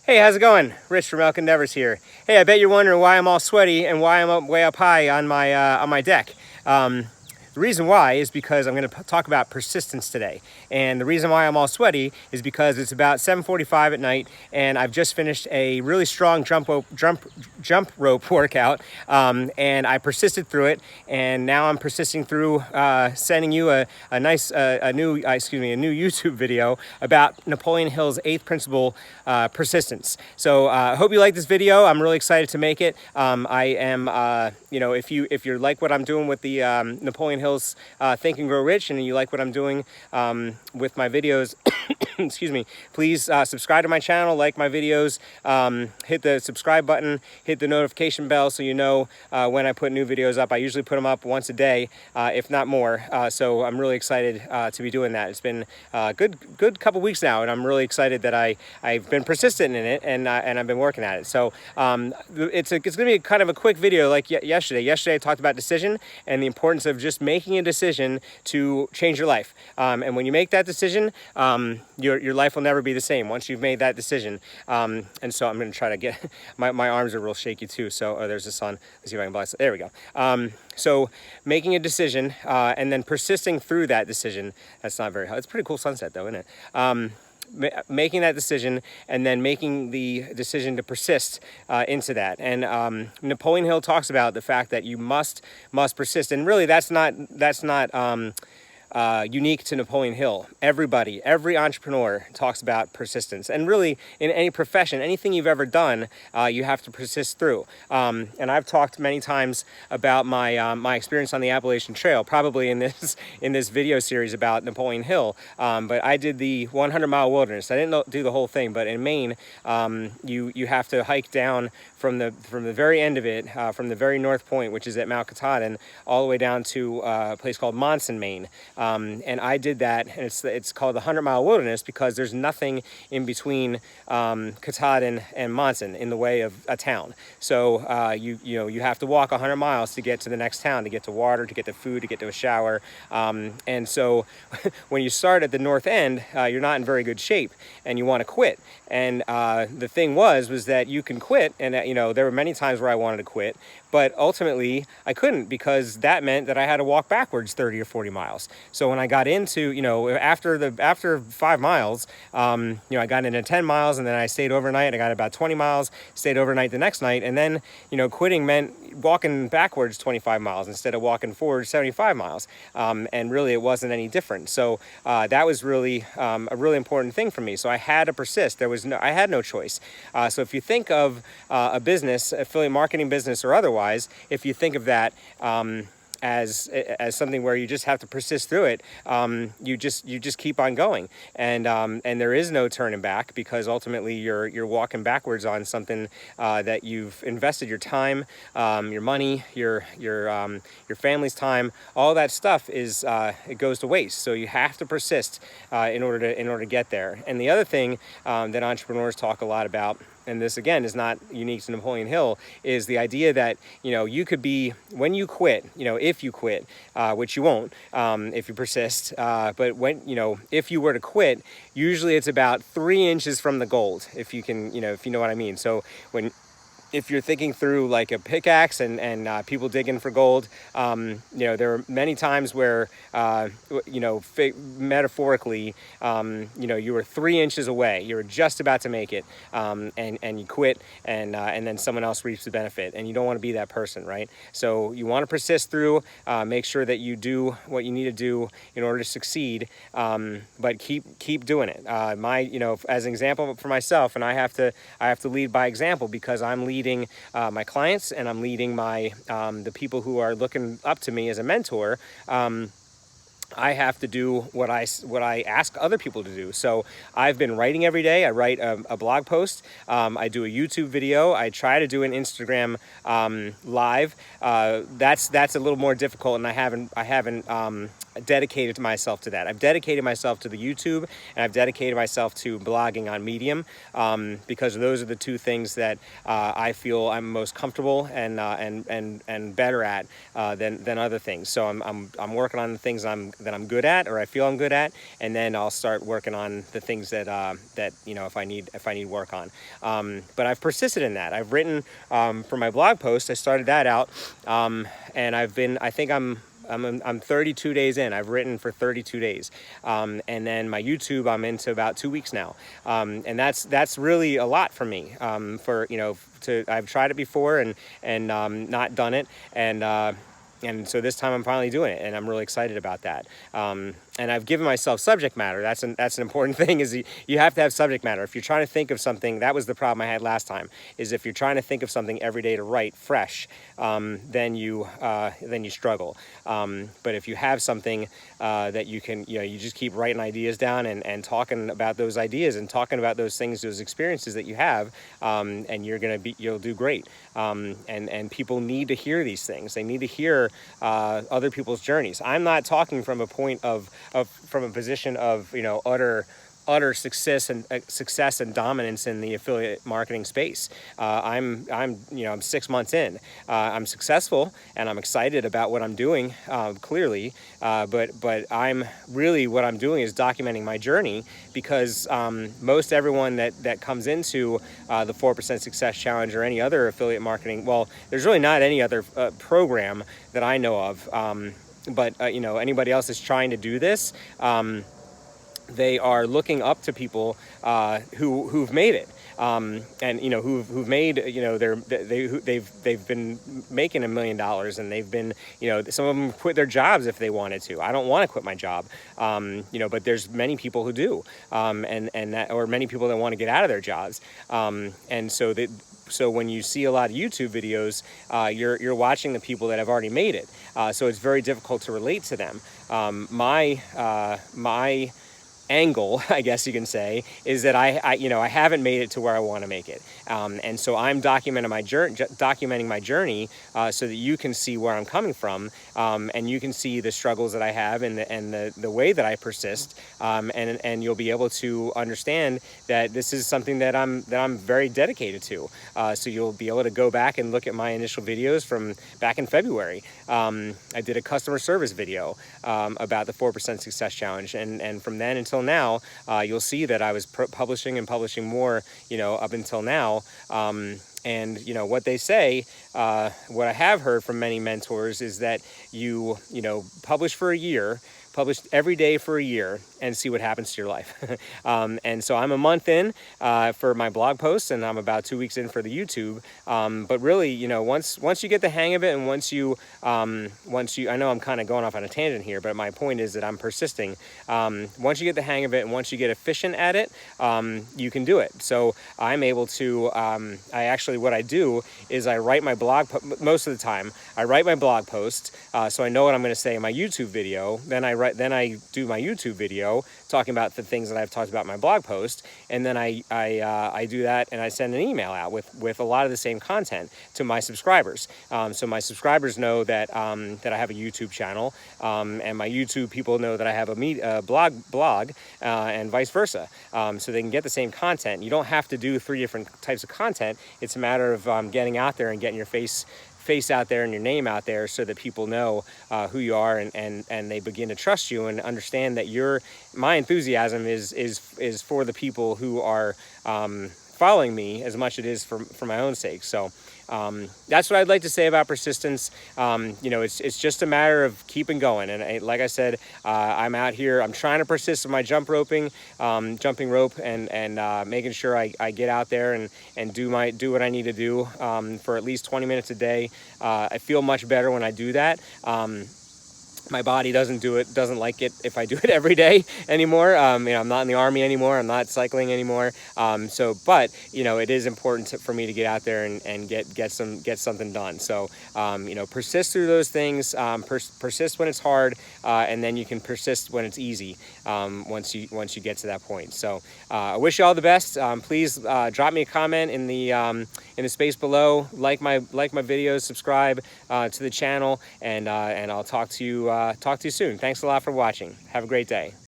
Hey, how's it going? Rich from Elk Endeavors here. Hey, I bet you're wondering why I'm all sweaty and why I'm way up high on my deck. The reason why is because I'm going to talk about persistence today. And the reason why I'm all sweaty is because it's about 7:45 at night and I've just finished a really strong jump rope workout, and I persisted through it, and now I'm persisting through sending you a new YouTube video about Napoleon Hill's 8th principle, persistence. So I hope you like this video. I'm really excited to make it. I am, if you like what I'm doing with the Napoleon Hill's Think and Grow Rich, and you like what I'm doing with my videos, excuse me, please subscribe to my channel, like my videos, hit the subscribe button, hit the notification bell so you know when I put new videos up. I usually put them up once a day, if not more. So I'm really excited to be doing that. It's been a good couple weeks now, and I'm really excited that I've been persistent in it, and I've been working at it. So it's going to be kind of a quick video like yesterday. Yesterday I talked about decision and the importance of just making a decision to change your life. And when you make that decision, your life will never be the same once you've made that decision. And so I'm going to try to get, my arms are real shaky too. So there's the sun. Let's see if I can blast it. There we go. So making a decision and then persisting through that decision. That's not very hard. It's a pretty cool sunset though, isn't it? Making that decision and then making the decision to persist into that. And Napoleon Hill talks about the fact that you must persist. And really that's not unique to Napoleon Hill. Every entrepreneur talks about persistence, and really in any profession, anything you've ever done, you have to persist through. And I've talked many times about my experience on the Appalachian Trail, probably in this video series about Napoleon Hill. But I did the 100-mile wilderness. I didn't do the whole thing, but in Maine, you have to hike down from the very end of it, from the very north point, which is at Mount Katahdin, all the way down to a place called Monson, Maine. And I did that, and it's called the 100-mile wilderness because there's nothing in between Katahdin and Monson in the way of a town. So you have to walk 100 miles to get to the next town, to get to water, to get to food, to get to a shower. And so when you start at the north end, you're not in very good shape, and you want to quit. And the thing was that you can quit, and there were many times where I wanted to quit, but ultimately I couldn't, because that meant that I had to walk backwards 30 or 40 miles. So when I got into, after 5 miles, I got into 10 miles, and then I stayed overnight. I got about 20 miles, stayed overnight the next night, and then, quitting meant walking backwards 25 miles instead of walking forward 75 miles. And really it wasn't any different. So that was really a really important thing for me. So I had to persist. I had no choice. So if you think of a business, affiliate marketing business or otherwise, if you think of that as something where you just have to persist through it, you just keep on going, and there is no turning back, because ultimately you're walking backwards on something that you've invested your time, your money, your family's time. All that stuff it goes to waste. So you have to persist in order to get there. And the other thing that entrepreneurs talk a lot about, and this again is not unique to Napoleon Hill, is the idea that you could be, when you quit, if you quit, which you won't if you persist, but if you were to quit, usually it's about 3 inches from the gold, if you know what I mean. So if you're thinking through like a pickaxe and people digging for gold, there are many times where, metaphorically, you were 3 inches away. You were just about to make it, and you quit, and then someone else reaps the benefit, and you don't want to be that person, right? So you want to persist through, make sure that you do what you need to do in order to succeed, but keep doing it. As an example for myself, and I have to lead by example, because I'm leading my clients, and I'm leading my the people who are looking up to me as a mentor. I have to do what I ask other people to do. So I've been writing every day. I write a blog post. I do a YouTube video. I try to do an Instagram live. That's a little more difficult, and I haven't dedicated myself to that. I've dedicated myself to the YouTube, and I've dedicated myself to blogging on Medium, because those are the two things that I feel I'm most comfortable and better at than other things. So I'm working on the things I'm I'm good at, or I feel I'm good at, and then I'll start working on the things that if I need work on. But I've persisted in that. I've written for my blog post. I started that out, and I'm 32 days in. I've written for 32 days. And then my YouTube, I'm into about 2 weeks now. And that's really a lot for me. I've tried it before and not done it. And so this time I'm finally doing it, and I'm really excited about that. And I've given myself subject matter. That's an important thing, is you have to have subject matter. If you're trying to think of something, that was the problem I had last time, is if you're trying to think of something every day to write fresh, then you struggle. But if you have something that you can, you just keep writing ideas down and talking about those ideas and talking about those things, those experiences that you have, and you'll do great. And people need to hear these things. They need to hear other people's journeys. I'm not talking from a point from a position of utter success and dominance in the affiliate marketing space. I'm 6 months in. I'm successful and I'm excited about what I'm doing, clearly. But what I'm doing is documenting my journey, because most everyone that comes into the 4% Success Challenge or any other affiliate marketing, well, there's really not any other program that I know of. But anybody else is trying to do this, they are looking up to people who've made it, and who've made they've been making $1 million, and they've been some of them quit their jobs if they wanted to. I don't want to quit my job, but there's many people who do, or many people that want to get out of their jobs, and so when you see a lot of YouTube videos, you're watching the people that have already made it. So it's very difficult to relate to them. My angle, I guess you can say, is that I haven't made it to where I want to make it, and so I'm documenting my journey, so that you can see where I'm coming from, and you can see the struggles that I have and the way that I persist, and you'll be able to understand that this is something that I'm very dedicated to. So you'll be able to go back and look at my initial videos from back in February. I did a customer service video about the 4% Success Challenge, and from then until now, you'll see that I was publishing more, up until now. And what they say, what I have heard from many mentors, is that you publish for a year, publish every day for a year, and see what happens to your life. And so I'm a month in for my blog posts, and I'm about 2 weeks in for the YouTube. But really, once you get the hang of it, and once you, I know I'm kind of going off on a tangent here, but my point is that I'm persisting. Once you get the hang of it, and once you get efficient at it, you can do it. So I'm able to, what I do is I write my most of the time, I write my blog post, so I know what I'm going to say in my YouTube video. Then I do my YouTube video talking about the things that I've talked about in my blog post, and then I do that, and I send an email out with a lot of the same content to my subscribers. So my subscribers know that I have a YouTube channel, and my YouTube people know that I have a blog, and vice versa. So they can get the same content. You don't have to do 3 different types of content. It's a matter of getting out there and getting your face out there and your name out there, so that people know who you are, and they begin to trust you and understand that my enthusiasm is for the people who are following me as much as it is for my own sake. So that's what I'd like to say about persistence. It's just a matter of keeping going. And like I said, I'm out here, I'm trying to persist with my jumping rope, and making sure I get out there and do what I need to do for at least 20 minutes a day. I feel much better when I do that. My body doesn't like it if I do it every day anymore. I'm not in the Army anymore. I'm not cycling anymore. But it is important for me to get out there and get something done. So, persist through those things. Persist when it's hard, and then you can persist when it's easy. Once you get to that point. So, I wish you all the best. Please drop me a comment in the space below. Like my videos, subscribe to the channel, and I'll talk to you soon. Thanks a lot for watching. Have a great day.